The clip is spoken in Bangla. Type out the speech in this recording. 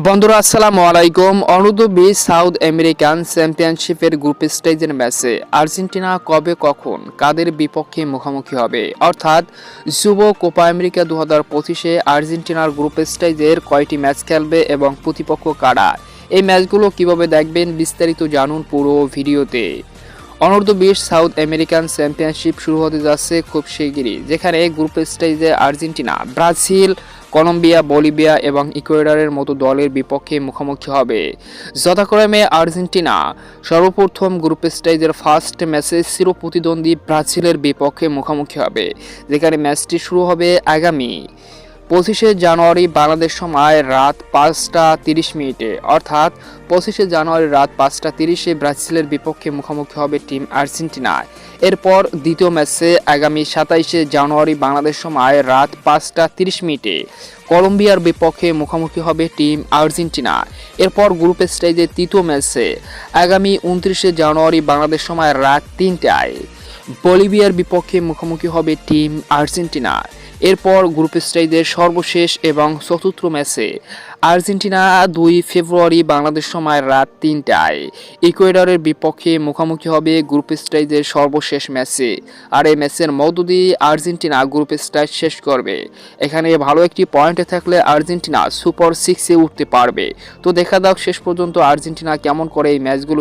বন্ধুরা আসসালামু আলাইকুম। অনূর্ধ্ব-20 সাউথ আমেরিকান চ্যাম্পিয়নশিপের গ্রুপ স্টেজের ম্যাচে আর্জেন্টিনা কবে কখন কাদের বিপক্ষে মুখোমুখি হবে, অর্থাৎ যুব কোপা আমেরিকা 2025-এ আর্জেন্টিনার গ্রুপ স্টেজের কয়টি ম্যাচ খেলবে এবং প্রতিপক্ষ কারা, এই ম্যাচগুলো কিভাবে দেখবেন বিস্তারিত জানুন পুরো ভিডিওতে। অনূর্ধ্ব-20 সাউথ আমেরিকান চ্যাম্পিয়নশিপ শুরু হতে যাচ্ছে খুব শিগগিরই, যেখানে গ্রুপ স্টেজে আর্জেন্টিনা, ব্রাজিল, কলম্বিয়া, বলিভিয়া এবং ইকুয়েডরের মতো দলের বিপক্ষে মুখোমুখি হবে। যথাক্রমে আর্জেন্টিনা সর্বপ্রথম গ্রুপ স্টেজের ফার্স্ট ম্যাচে চিরপ্রতিদ্বন্দ্বী ব্রাজিলের বিপক্ষে মুখোমুখি হবে, যেখানে ম্যাচটি শুরু হবে আগামী 25শে জানুয়ারি বাংলাদেশ সময় রাত 5টা 30 মিনিটে, অর্থাৎ 25শে জানুয়ারি রাত 5টা 30-এ ব্রাজিলের বিপক্ষে মুখোমুখি হবে টিম আর্জেন্টিনা। এরপর দ্বিতীয় ম্যাচে আগামী 27শে জানুয়ারি বাংলাদেশ সময় রাত 5টা 30 মিনিটে কলম্বিয়ার বিপক্ষে মুখোমুখি হবে টিম আর্জেন্টিনা। এরপর গ্রুপ স্টেজে তৃতীয় ম্যাচে আগামী 29শে জানুয়ারি বাংলাদেশ সময় রাত 3টায় বলিভিয়ার বিপক্ষে মুখোমুখি হবে টিম আর্জেন্টিনা। এরপর গ্রুপ স্টেজের সর্বশেষ এবং চতুর্থ ম্যাচে আর্জেন্টিনা 2 ফেব্রুয়ারি বাংলাদেশ সময় রাত 3টায় ইকুয়েডরের বিপক্ষে মুখোমুখি হবে গ্রুপ স্টেজের সর্বশেষ ম্যাচে। আর এই ম্যাচের মধ্য দিয়ে আর্জেন্টিনা গ্রুপ স্টেজ শেষ করবে। এখানে ভালো একটি পয়েন্টে থাকলে আর্জেন্টিনা সুপার 6-এ উঠতে পারবে। তো দেখা যাক শেষ পর্যন্ত আর্জেন্টিনা কেমন করে এই ম্যাচগুলো